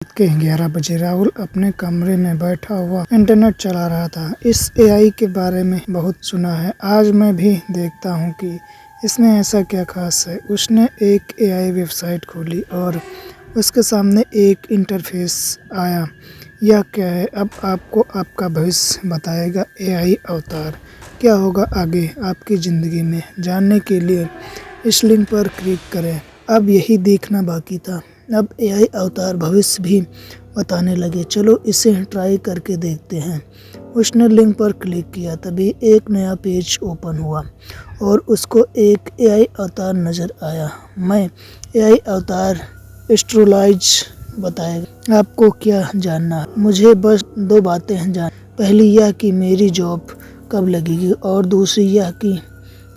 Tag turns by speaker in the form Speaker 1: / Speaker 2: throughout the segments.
Speaker 1: रात के 11 बजे राहुल अपने कमरे में बैठा हुआ इंटरनेट चला रहा था। इस एआई के बारे में बहुत सुना है, आज मैं भी देखता हूँ कि इसमें ऐसा क्या खास है। उसने एक एआई वेबसाइट खोली और उसके सामने एक इंटरफेस आया। यह क्या है? अब आपको आपका भविष्य बताएगा एआई अवतार। क्या होगा आगे आपकी ज़िंदगी में, जानने के लिए इस लिंक पर क्लिक करें। अब यही देखना बाकी था। अब एआई अवतार भविष्य भी बताने लगे। चलो इसे ट्राई करके देखते हैं। उसने लिंक पर क्लिक किया, तभी एक नया पेज ओपन हुआ और उसको एक एआई अवतार नज़र आया। मैं एआई अवतार एस्ट्रोलॉज बताएगा। आपको क्या जानना? मुझे बस 2 बातें जान। पहली यह कि मेरी जॉब कब लगेगी और दूसरी यह कि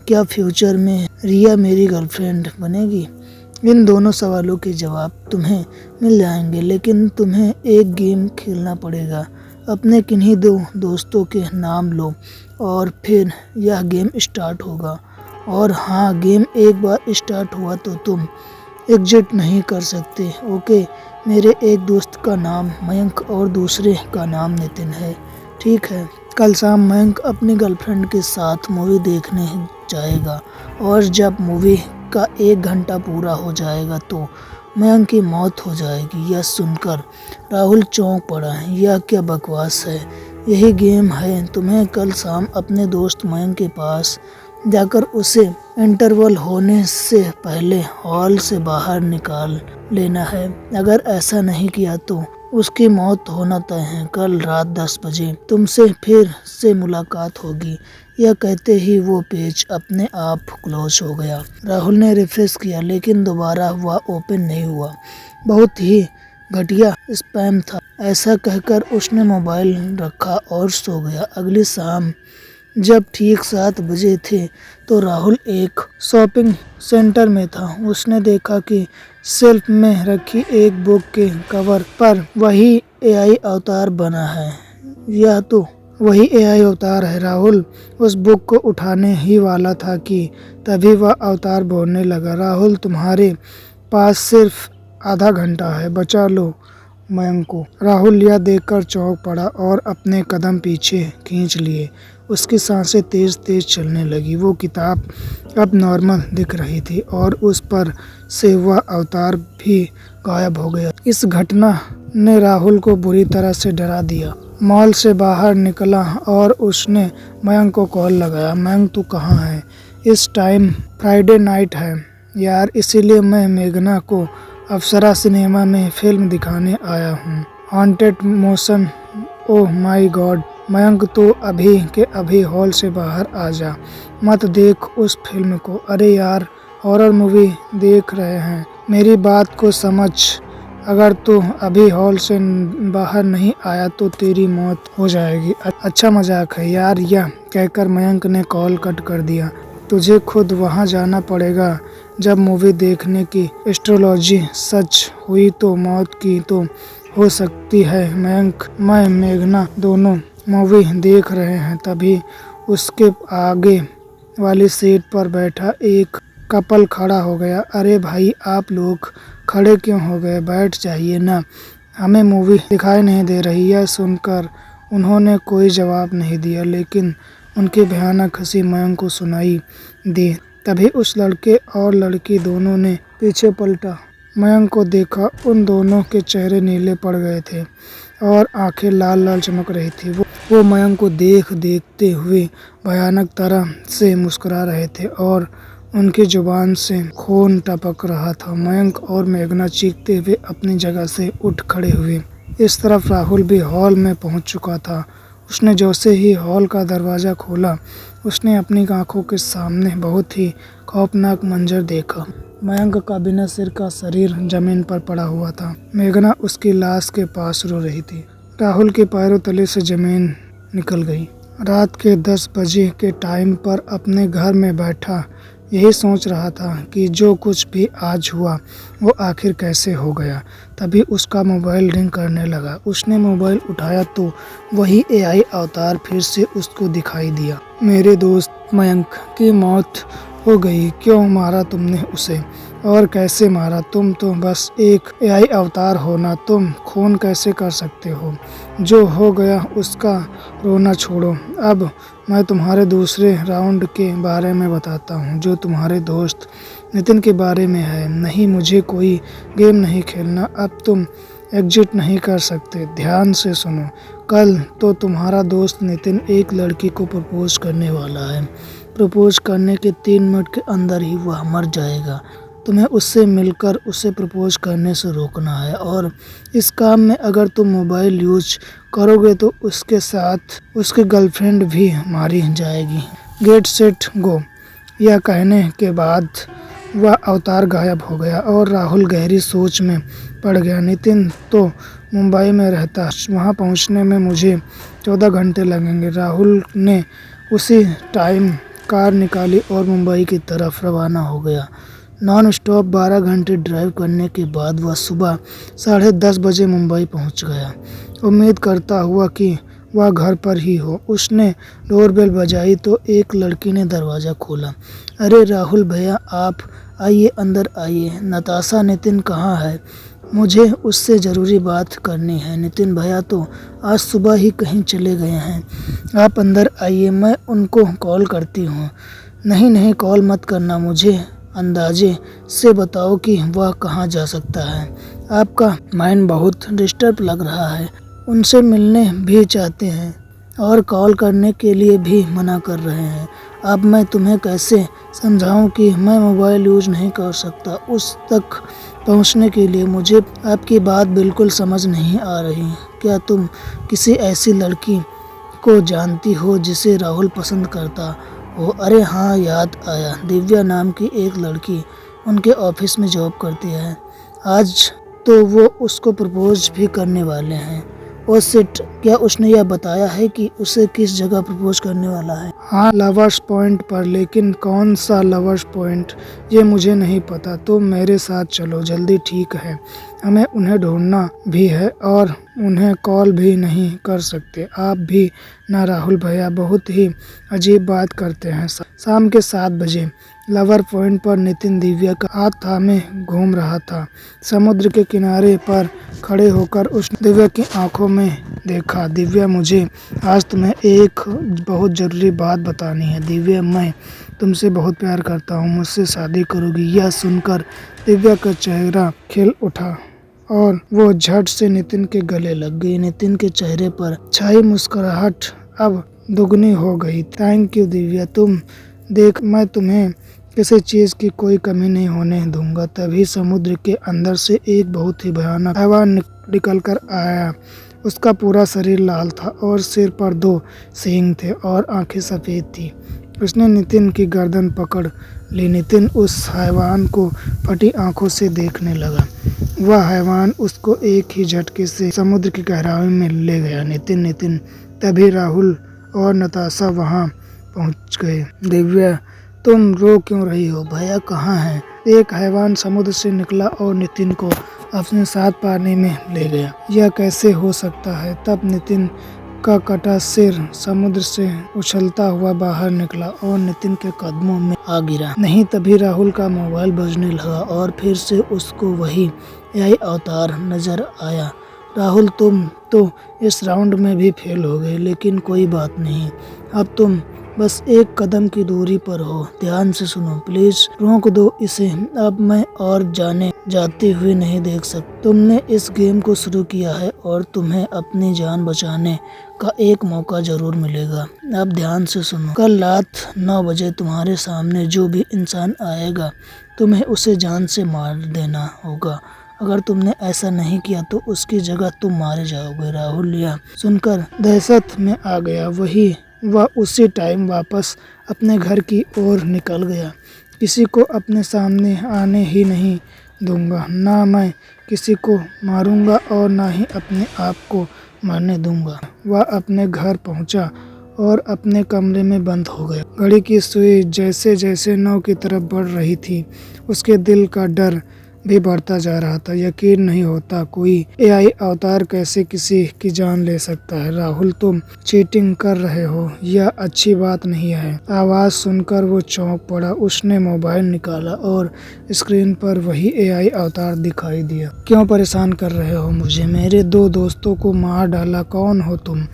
Speaker 1: क्या फ्यूचर में रिया मेरी गर्लफ्रेंड बनेगी। इन दोनों सवालों के जवाब तुम्हें मिल जाएंगे, लेकिन तुम्हें एक गेम खेलना पड़ेगा। अपने किन्हीं 2 दोस्तों के नाम लो और फिर यह गेम स्टार्ट होगा। और हाँ, गेम एक बार स्टार्ट हुआ तो तुम एग्जिट नहीं कर सकते। ओके, मेरे एक दोस्त का नाम मयंक और दूसरे का नाम नितिन है। ठीक है। कल शाम मयंक अपनी गर्लफ्रेंड के साथ मूवी देखने जाएगा और जब मूवी का 1 घंटा पूरा हो जाएगा तो मयंक की मौत हो जाएगी। यह सुनकर राहुल चौंक पड़ा। यह क्या बकवास है? यही गेम है। तुम्हें कल शाम अपने दोस्त मयंक के पास जाकर उसे इंटरवल होने से पहले हॉल से बाहर निकाल लेना है। अगर ऐसा नहीं किया तो उसकी मौत होना तय है। कल रात 10 बजे तुमसे फिर से मुलाकात होगी। यह कहते ही वो पेज अपने आप क्लोज हो गया। राहुल ने रिफ्रेश किया, लेकिन दोबारा वह ओपन नहीं हुआ। बहुत ही घटिया स्पैम था। ऐसा कहकर उसने मोबाइल रखा और सो गया। अगली शाम जब ठीक 7 बजे थे तो राहुल एक शॉपिंग सेंटर में था। उसने देखा कि शेल्फ में रखी एक बुक के कवर पर वही एआई अवतार बना है। यह तो वही एआई अवतार है। राहुल उस बुक को उठाने ही वाला था कि तभी वह अवतार बोलने लगा। राहुल, तुम्हारे पास सिर्फ आधा घंटा है, बचा लो मयंक को। राहुल यह देखकर चौंक पड़ा और अपने कदम पीछे खींच लिए। उसकी सांसें तेज तेज चलने लगी। वो किताब अब नॉर्मल दिख रही थी और उस पर से वह अवतार भी गायब हो गया। इस घटना ने राहुल को बुरी तरह से डरा दिया। मॉल से बाहर निकला और उसने मयंक को कॉल लगाया। मयंक, तू कहाँ है? इस टाइम फ्राइडे नाइट है यार, इसीलिए मैं मेघना को अप्सरा सिनेमा में फिल्म दिखाने आया हूँ, haunted motion. Oh my God Mayank, तो अभी के अभी हॉल से बाहर आ जा, मत देख उस फिल्म को। अरे यार, हॉरर मूवी देख रहे हैं, मेरी बात को समझ। अगर तू अभी हॉल से बाहर नहीं आया तो तेरी मौत हो जाएगी। अच्छा मजाक है यार। यह कहकर मयंक ने कॉल कट कर दिया। तुझे खुद वहां जाना पड़ेगा। जब मूवी देखने की एस्ट्रोलॉजी सच हुई तो मौत की तो हो सकती है। मयंक, मैं मेघना दोनों मूवी देख रहे हैं। तभी उसके आगे वाली सीट पर बैठा एक कपल खड़ा हो गया। अरे भाई, आप लोग खड़े क्यों हो गए? बैठ जाइए ना, हमें मूवी दिखाई नहीं दे रही। यह सुनकर उन्होंने कोई जवाब नहीं दिया, लेकिन उनकी भयानक हंसी मयंक को सुनाई दी। तभी उस लड़के और लड़की दोनों ने पीछे पलटा। मयंक को देखा। उन दोनों के चेहरे नीले पड़ गए थे और आंखें लाल लाल चमक रही थी। वो मयंक को देखते हुए भयानक तरह से मुस्कुरा रहे थे और उनकी जुबान से खून टपक रहा था। मयंक और मेघना चीखते हुए अपनी जगह से उठ खड़े हुए। इस तरफ राहुल भी हॉल में पहुंच चुका था। उसने जैसे ही हॉल का दरवाज़ा खोला, उसने अपनी आंखों के सामने बहुत ही खौफनाक मंजर देखा। मयंक का बिना सिर का शरीर जमीन पर पड़ा हुआ था। मेघना उसकी लाश के पास रो रही थी। राहुल के पैरों तले से जमीन निकल गई। रात के 10 बजे के टाइम पर अपने घर में बैठा यही सोच रहा था कि जो कुछ भी आज हुआ वो आखिर कैसे हो गया। तभी उसका मोबाइल रिंग करने लगा। उसने मोबाइल उठाया तो वही एआई अवतार फिर से उसको दिखाई दिया। मेरे दोस्त मयंक की मौत हो गई, क्यों मारा तुमने उसे? और कैसे मारा? तुम तो बस एक एआई अवतार हो ना, तुम खून कैसे कर सकते हो? जो हो गया उसका रोना छोड़ो। अब मैं तुम्हारे दूसरे राउंड के बारे में बताता हूँ, जो तुम्हारे दोस्त नितिन के बारे में है। नहीं, मुझे कोई गेम नहीं खेलना। अब तुम एग्जिट नहीं कर सकते। ध्यान से सुनो, कल तो तुम्हारा दोस्त नितिन एक लड़की को प्रपोज करने वाला है। प्रपोज करने के 3 मिनट के अंदर ही वह मर जाएगा। तुम्हें उससे मिलकर उसे प्रपोज करने से रोकना है, और इस काम में अगर तुम मोबाइल यूज करोगे तो उसके साथ उसकी गर्लफ्रेंड भी मारी जाएगी। Get set go. यह कहने के बाद वह अवतार गायब हो गया और राहुल गहरी सोच में पड़ गया। नितिन तो मुंबई में रहता, वहां पहुंचने में मुझे 14 घंटे लगेंगे। राहुल ने उसी टाइम कार निकाली और मुंबई की तरफ रवाना हो गया। नॉन स्टॉप 12 घंटे ड्राइव करने के बाद वह सुबह 10:30 बजे मुंबई पहुंच गया, उम्मीद करता हुआ कि वह घर पर ही हो। उसने डोरबेल बजाई तो एक लड़की ने दरवाज़ा खोला। अरे राहुल भैया, आप आइए, अंदर आइए। नताशा, नितिन कहाँ है? मुझे उससे ज़रूरी बात करनी है। नितिन भैया तो आज सुबह ही कहीं चले गए हैं। आप अंदर आइए, मैं उनको कॉल करती हूँ। नहीं नहीं, कॉल मत करना, मुझे अंदाजे से बताओ कि वह कहाँ जा सकता है। आपका माइंड बहुत डिस्टर्ब लग रहा है। उनसे मिलने भी चाहते हैं और कॉल करने के लिए भी मना कर रहे हैं। अब मैं तुम्हें कैसे समझाऊं कि मैं मोबाइल यूज नहीं कर सकता? उस तक पहुंचने के लिए मुझे आपकी बात बिल्कुल समझ नहीं आ रही। क्या तुम किसी ऐसी लड़की को जानती हो जिसे राहुल पसंद करता हो? अरे हाँ, याद आया, दिव्या नाम की एक लड़की उनके ऑफिस में जॉब करती है। आज तो वो उसको प्रपोज भी करने वाले हैं। और सिट, क्या उसने यह बताया है कि उसे किस जगह प्रपोज करने वाला है? हाँ, लवर्स पॉइंट पर, लेकिन कौन सा लवर्स पॉइंट ये मुझे नहीं पता। तुम मेरे साथ चलो जल्दी। ठीक है, हमें उन्हें ढूंढना भी है और उन्हें कॉल भी नहीं कर सकते। आप भी ना राहुल भैया, बहुत ही अजीब बात करते हैं। शाम के 7 बजे लवर पॉइंट पर नितिन दिव्या का हाथ थामे घूम रहा था। समुद्र के किनारे पर खड़े होकर उसने दिव्या की आंखों में देखा। दिव्या, मुझे आज तुम्हें एक बहुत ज़रूरी बात बतानी है। दिव्या, मैं तुमसे बहुत प्यार करता हूँ, मुझसे शादी करोगी? यह सुनकर दिव्या का चेहरा खिल उठा और वो झट से नितिन के गले लग गई। नितिन के चेहरे पर छाई मुस्कुराहट अब दुगनी हो गई। थैंक यू दिव्या, तुम देख, मैं तुम्हें किसी चीज़ की कोई कमी नहीं होने दूंगा। तभी समुद्र के अंदर से एक बहुत ही भयानक हैवान निकल कर आया। उसका पूरा शरीर लाल था और सिर पर 2 सींग थे और आंखें सफ़ेद थी। उसने नितिन की गर्दन पकड़ ली। नितिन उस हैवान को फटी आंखों से देखने लगा। वह हैवान उसको एक ही झटके से समुद्र की गहराई में ले गया। नितिन तभी राहुल और नताशा वहां पहुंच गए। दिव्या, तुम रो क्यों रही हो? भैया कहाँ हैं? एक हैवान समुद्र से निकला और नितिन को अपने साथ पानी में ले गया। यह कैसे हो सकता है? तब नितिन का कटा सिर समुद्र से उछलता हुआ बाहर निकला और नितिन के कदमों में आ गिरा। नहीं, तभी राहुल का मोबाइल बजने लगा और फिर से उसको वही एआई अवतार नजर आया। राहुल, तुम तो इस राउंड में भी फेल हो गए, लेकिन कोई बात नहीं, अब तुम बस एक कदम की दूरी पर हो। ध्यान से सुनो, प्लीज रोक दो इसे। अब मैं और जाने जाते हुए नहीं देख सकता। तुमने इस गेम को शुरू किया है और तुम्हें अपनी जान बचाने का एक मौका जरूर मिलेगा। अब ध्यान से सुनो, कल रात 9 बजे तुम्हारे सामने जो भी इंसान आएगा, तुम्हें उसे जान से मार देना होगा। अगर तुमने ऐसा नहीं किया तो उसकी जगह तुम मारे जाओगे। राहुल यह सुनकर दहशत में आ गया। वह उसी टाइम वापस अपने घर की ओर निकल गया। किसी को अपने सामने आने ही नहीं दूंगा। ना मैं किसी को मारूंगा और ना ही अपने आप को मरने दूंगा। वह अपने घर पहुंचा और अपने कमरे में बंद हो गया। घड़ी की सुई जैसे जैसे 9 की तरफ बढ़ रही थी, उसके दिल का डर भी बढ़ता जा रहा था। यकीन नहीं होता कोई एआई अवतार कैसे किसी की जान ले सकता है। राहुल, तुम चीटिंग कर रहे हो, यह अच्छी बात नहीं है। आवाज सुनकर वो चौंक पड़ा। उसने मोबाइल निकाला और स्क्रीन पर वही एआई अवतार दिखाई दिया। क्यों परेशान कर रहे हो मुझे? मेरे 2 दोस्तों को मार डाला। कौन हो तुम?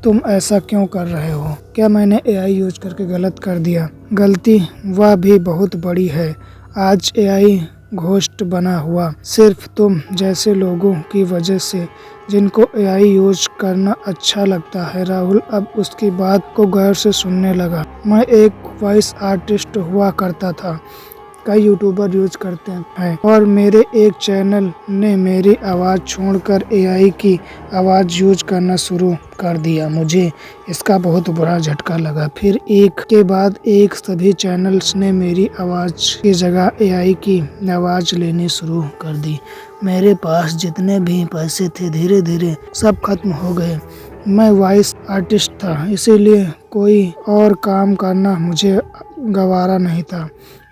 Speaker 1: तुम ऐसा क्यों कर रहे हो? क्या मैंने एआई यूज करके गलत कर दिया? गलती वह भी बहुत बड़ी है। आज एआई घोस्ट बना हुआ सिर्फ तुम जैसे लोगों की वजह से, जिनको एआई यूज करना अच्छा लगता है। राहुल अब उसकी बात को गौर से सुनने लगा। मैं एक वॉइस आर्टिस्ट हुआ करता था, कई यूट्यूबर यूज करते हैं, और मेरे एक चैनल ने मेरी आवाज़ छोड़कर एआई की आवाज़ यूज करना शुरू कर दिया। मुझे इसका बहुत बुरा झटका लगा। फिर एक के बाद एक सभी चैनल्स ने मेरी आवाज़ की जगह एआई की आवाज़ लेनी शुरू कर दी। मेरे पास जितने भी पैसे थे धीरे धीरे सब खत्म हो गए। मैं वॉइस आर्टिस्ट था, इसीलिए कोई और काम करना मुझे गवारा नहीं था।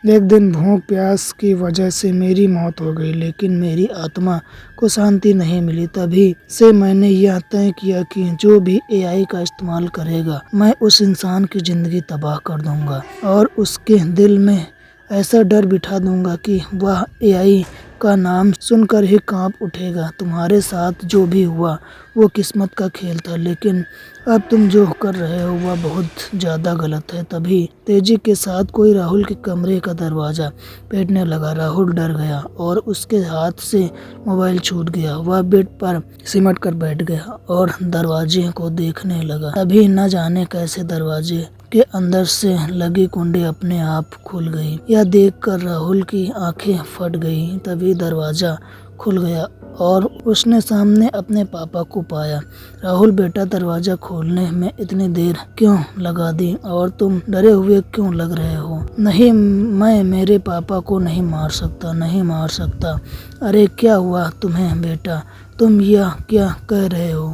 Speaker 1: एक दिन भूख प्यास की वजह से मेरी मौत हो गई, लेकिन मेरी आत्मा को शांति नहीं मिली। तभी से मैंने यह तय किया कि जो भी एआई का इस्तेमाल करेगा, मैं उस इंसान की ज़िंदगी तबाह कर दूंगा और उसके दिल में ऐसा डर बिठा दूंगा कि वह एआई का नाम सुनकर ही कांप उठेगा। तुम्हारे साथ जो भी हुआ वो किस्मत का खेल था, लेकिन अब तुम जो कर रहे हो वह बहुत ज़्यादा गलत है। तभी तेजी के साथ कोई राहुल के कमरे का दरवाज़ा पीटने लगा। राहुल डर गया और उसके हाथ से मोबाइल छूट गया। वह बेड पर सिमट कर बैठ गया और दरवाजे को देखने लगा। तभी न जाने कैसे दरवाजे के अंदर से लगी कुंडी अपने आप खुल गई। यह देखकर राहुल की आंखें फट गई। तभी दरवाजा खुल गया और उसने सामने अपने पापा को पाया। राहुल बेटा, दरवाजा खोलने में इतनी देर क्यों लगा दी और तुम डरे हुए क्यों लग रहे हो? नहीं, मैं मेरे पापा को नहीं मार सकता, नहीं मार सकता। अरे क्या हुआ तुम्हें बेटा? तुम यह क्या कह रहे हो?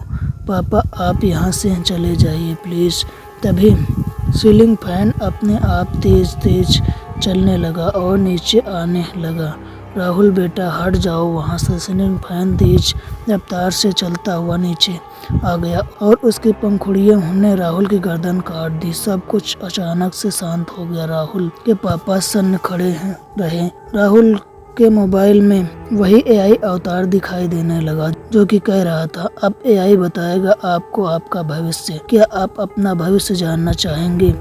Speaker 1: पापा आप यहाँ से चले जाइए प्लीज़। तभी सीलिंग फैन अपने आप तेज तेज चलने लगा और नीचे आने लगा। राहुल बेटा हट जाओ वहाँ से। सीलिंग फैन तेज रफ्तार से चलता हुआ नीचे आ गया और उसकी पंखुड़ियों ने राहुल की गर्दन काट दी। सब कुछ अचानक से शांत हो गया। राहुल के पापा सन्न खड़े रहे। राहुल के मोबाइल में वही एआई अवतार दिखाई देने लगा जो कि कह रहा था, अब एआई बताएगा आपको आपका भविष्य। क्या आप अपना भविष्य जानना चाहेंगे?